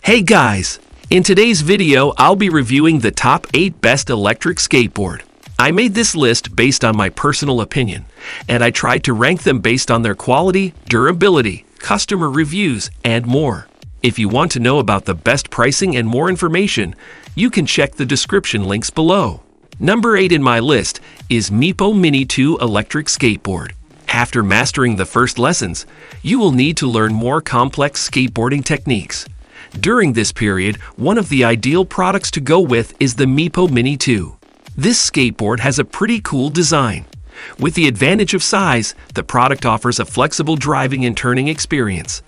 Hey guys! In today's video, I'll be reviewing the top 8 best electric skateboard. I made this list based on my personal opinion, and I tried to rank them based on their quality, durability, customer reviews, and more. If you want to know about the best pricing and more information, you can check the description links below. Number 8 in my list is Meepo Mini 2 Electric Skateboard. After mastering the first lessons, you will need to learn more complex skateboarding techniques. During this period, one of the ideal products to go with is the Meepo Mini 2. This skateboard has a pretty cool design. With the advantage of size, the product offers a flexible driving and turning experience.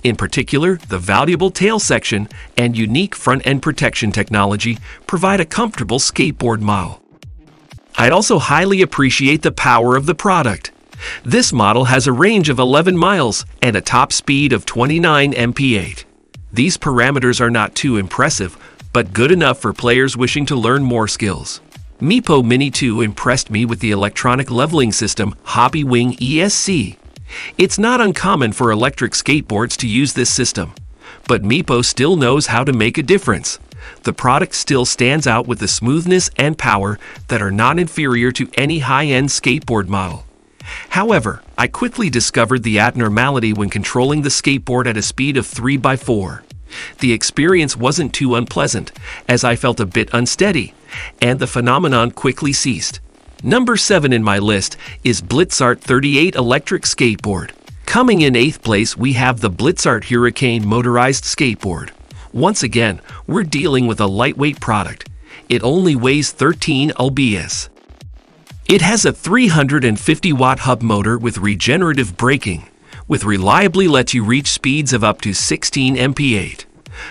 In particular, the valuable tail section and unique front-end protection technology provide a comfortable skateboard model. I'd also highly appreciate the power of the product. This model has a range of 11 miles and a top speed of 29 mph. These parameters are not too impressive, but good enough for players wishing to learn more skills. Meepo Mini 2 impressed me with the electronic leveling system Hobby Wing ESC. It's not uncommon for electric skateboards to use this system, but Meepo still knows how to make a difference. The product still stands out with the smoothness and power that are not inferior to any high-end skateboard model. However, I quickly discovered the abnormality when controlling the skateboard at a speed of 3x4. The experience wasn't too unpleasant, as I felt a bit unsteady, and the phenomenon quickly ceased. Number 7 in my list is Blitzart 38 Electric Skateboard. Coming in 8th place, we have the Blitzart Hurricane Motorized Skateboard. Once again, we're dealing with a lightweight product. It only weighs 13 lbs. It has a 350-watt hub motor with regenerative braking, which reliably lets you reach speeds of up to 16 mph.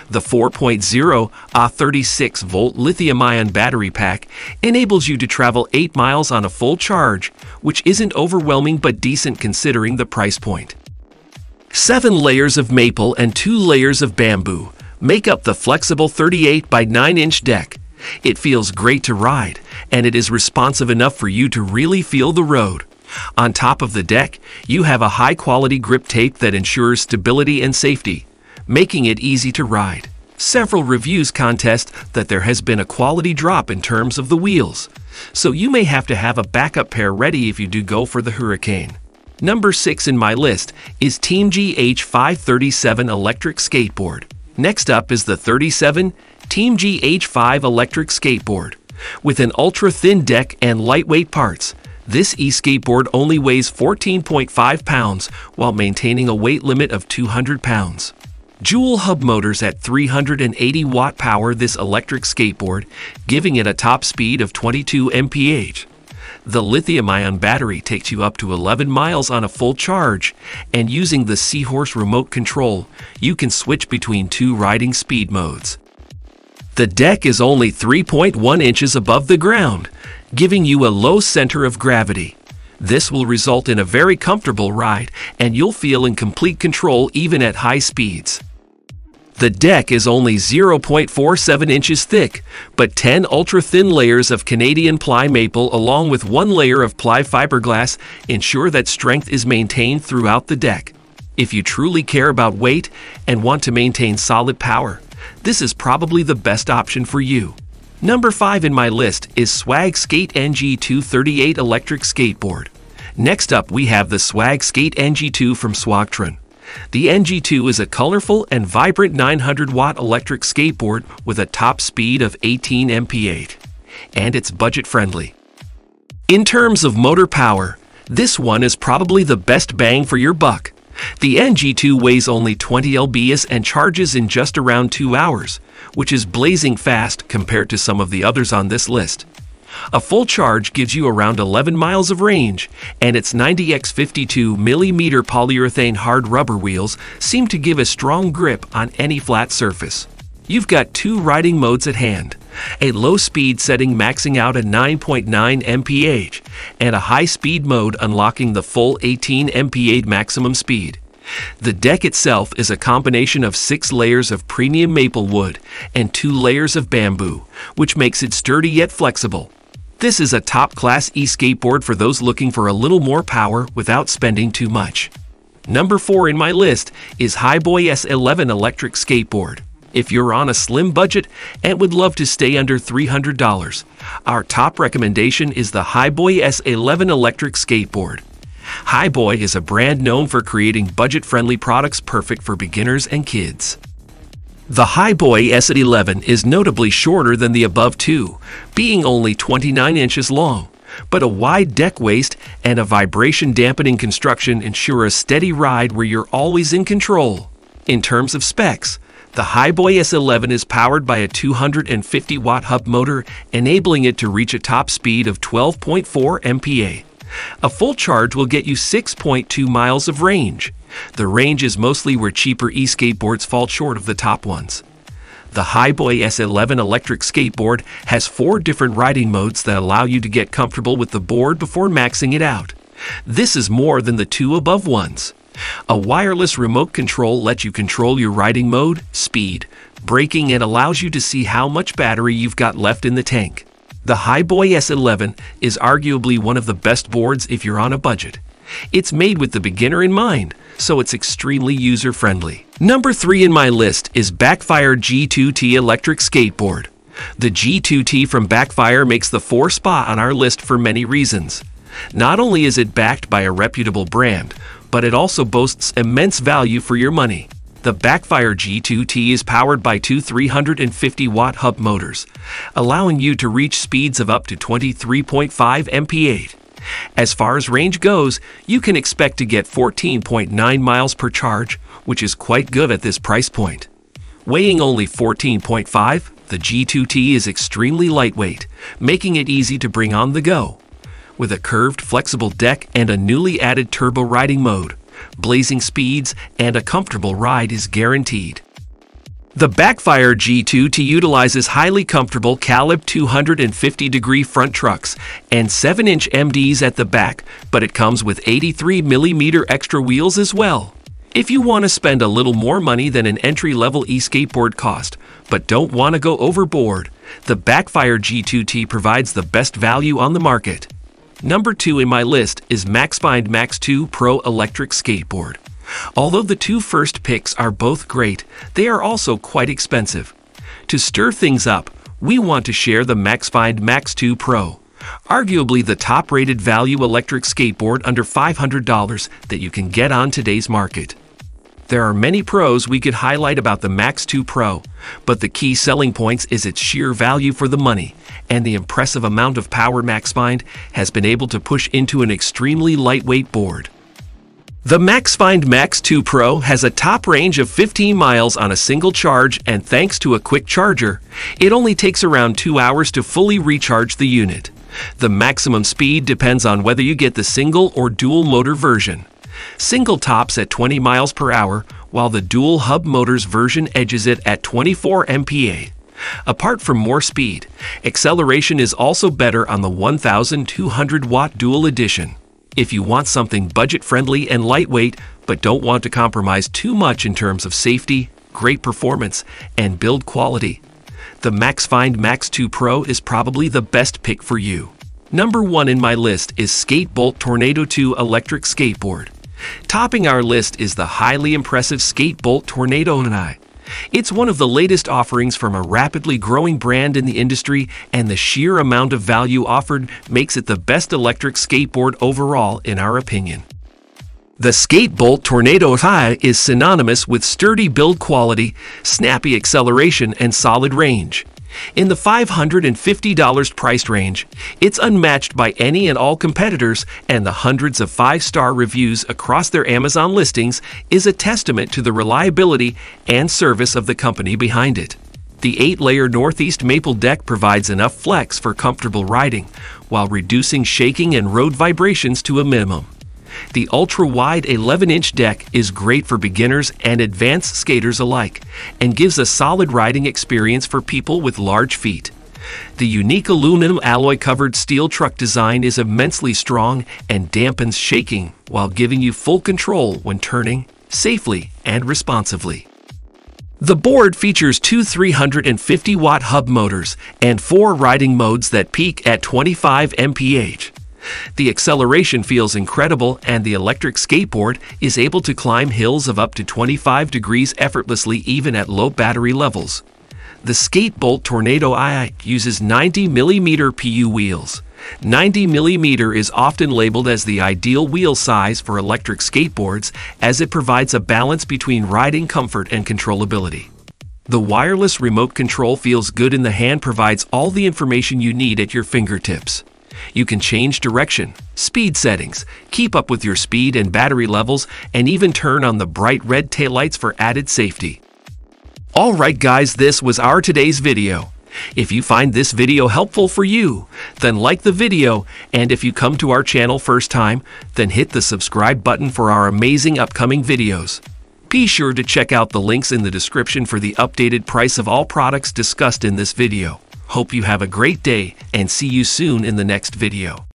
The 4.0 36-volt lithium-ion battery pack enables you to travel 8 miles on a full charge, which isn't overwhelming but decent considering the price point. 7 layers of maple and 2 layers of bamboo make up the flexible 38 by 9-inch deck. It feels great to ride, and it is responsive enough for you to really feel the road. On top of the deck, you have a high-quality grip tape that ensures stability and safety, making it easy to ride. Several reviews contest that there has been a quality drop in terms of the wheels, so you may have to have a backup pair ready if you do go for the Hurricane. Number 6 in my list is Teamgee H537 Electric Skateboard. Next up is the 37 Teamgee H5 Electric Skateboard. With an ultra-thin deck and lightweight parts, this e-skateboard only weighs 14.5 pounds while maintaining a weight limit of 200 pounds. Dual hub motors at 380-watt power this electric skateboard, giving it a top speed of 22 mph. The lithium-ion battery takes you up to 11 miles on a full charge, and using the Seahorse remote control, you can switch between 2 riding speed modes. The deck is only 3.1 inches above the ground, giving you a low center of gravity. This will result in a very comfortable ride, and you'll feel in complete control even at high speeds. The deck is only 0.47 inches thick, but 10 ultra-thin layers of Canadian ply maple along with 1 layer of ply fiberglass ensure that strength is maintained throughout the deck. If you truly care about weight and want to maintain solid power, this is probably the best option for you. Number 5 in my list is Swag Skate NG2 38 Electric Skateboard. Next up, we have the Swag Skate NG2 from Swagtron. The NG2 is a colorful and vibrant 900-watt electric skateboard with a top speed of 18 mph, and it's budget-friendly. In terms of motor power, this one is probably the best bang for your buck. The NG2 weighs only 20 lbs and charges in just around 2 hours, which is blazing fast compared to some of the others on this list. A full charge gives you around 11 miles of range, and its 90x52mm polyurethane hard rubber wheels seem to give a strong grip on any flat surface. You've got 2 riding modes at hand, a low speed setting maxing out at 9.9 mph, and a high speed mode unlocking the full 18 mph maximum speed. The deck itself is a combination of 6 layers of premium maple wood and 2 layers of bamboo, which makes it sturdy yet flexible. This is a top-class e-skateboard for those looking for a little more power without spending too much. Number 4 in my list is Hiboy S11 Electric Skateboard. If you're on a slim budget and would love to stay under $300, our top recommendation is the Hiboy S11 electric skateboard. Hiboy is a brand known for creating budget-friendly products perfect for beginners and kids. The Hiboy S11 is notably shorter than the above two, being only 29 inches long, but a wide deck waist and a vibration-dampening construction ensure a steady ride where you're always in control. In terms of specs, the Hiboy S11 is powered by a 250-watt hub motor, enabling it to reach a top speed of 12.4 mph. A full charge will get you 6.2 miles of range. The range is mostly where cheaper e-skateboards fall short of the top ones. The Hiboy S11 electric skateboard has 4 different riding modes that allow you to get comfortable with the board before maxing it out. This is more than the 2 above ones. A wireless remote control lets you control your riding mode, speed, braking, and allows you to see how much battery you've got left in the tank. The Hiboy S11 is arguably one of the best boards if you're on a budget. It's made with the beginner in mind, so it's extremely user-friendly. Number 3 in my list is Backfire G2T electric skateboard. The G2T from Backfire makes the 4th spot on our list for many reasons. Not only is it backed by a reputable brand, but it also boasts immense value for your money. The Backfire G2T is powered by 2 350-watt hub motors, allowing you to reach speeds of up to 23.5 mph. As far as range goes, you can expect to get 14.9 miles per charge, which is quite good at this price point. Weighing only 14.5, the G2T is extremely lightweight, making it easy to bring on the go. With a curved, flexible deck and a newly added turbo riding mode, blazing speeds and a comfortable ride is guaranteed. The Backfire G2T utilizes highly comfortable Calib 250-degree front trucks and 7-inch MDs at the back, but it comes with 83mm extra wheels as well. If you want to spend a little more money than an entry-level e-skateboard cost, but don't want to go overboard, the Backfire G2T provides the best value on the market. Number 2 in my list is Maxfind Max 2 Pro Electric Skateboard. Although the 2 first picks are both great, they are also quite expensive. To stir things up, we want to share the Maxfind Max 2 Pro, arguably the top-rated value electric skateboard under $500 that you can get on today's market. There are many pros we could highlight about the Max 2 Pro, but the key selling points is its sheer value for the money and the impressive amount of power Maxfind has been able to push into an extremely lightweight board. The Maxfind Max 2 Pro has a top range of 15 miles on a single charge, and thanks to a quick charger, it only takes around 2 hours to fully recharge the unit. The maximum speed depends on whether you get the single or dual motor version. Single tops at 20 miles per hour, while the dual hub motors version edges it at 24 mph. Apart from more speed, acceleration is also better on the 1200-watt dual edition. If you want something budget-friendly and lightweight, but don't want to compromise too much in terms of safety, great performance, and build quality, the Maxfind Max 2 Pro is probably the best pick for you. Number 1 in my list is Skatebolt Tornado 2 electric skateboard. Topping our list is the highly impressive Skatebolt Tornado 2. It's one of the latest offerings from a rapidly growing brand in the industry, and the sheer amount of value offered makes it the best electric skateboard overall in our opinion. The Skatebolt Tornado 2 is synonymous with sturdy build quality, snappy acceleration, and solid range. In the $550 price range, it's unmatched by any and all competitors, and the hundreds of 5-star reviews across their Amazon listings is a testament to the reliability and service of the company behind it. The 8-layer Northeast maple deck provides enough flex for comfortable riding, while reducing shaking and road vibrations to a minimum. The ultra-wide 11-inch deck is great for beginners and advanced skaters alike, and gives a solid riding experience for people with large feet. The unique aluminum alloy-covered steel truck design is immensely strong and dampens shaking, while giving you full control when turning, safely and responsively. The board features 2 350-watt hub motors and 4 riding modes that peak at 25 mph. The acceleration feels incredible, and the electric skateboard is able to climb hills of up to 25 degrees effortlessly even at low battery levels. The Skatebolt Tornado II uses 90mm PU wheels. 90mm is often labeled as the ideal wheel size for electric skateboards, as it provides a balance between riding comfort and controllability. The wireless remote control feels good in the hand, provides all the information you need at your fingertips. You can change direction, speed settings, keep up with your speed and battery levels, and even turn on the bright red taillights for added safety. Alright guys, this was our today's video. If you find this video helpful for you, then like the video, and if you come to our channel first time, then hit the subscribe button for our amazing upcoming videos. Be sure to check out the links in the description for the updated price of all products discussed in this video. Hope you have a great day, and see you soon in the next video.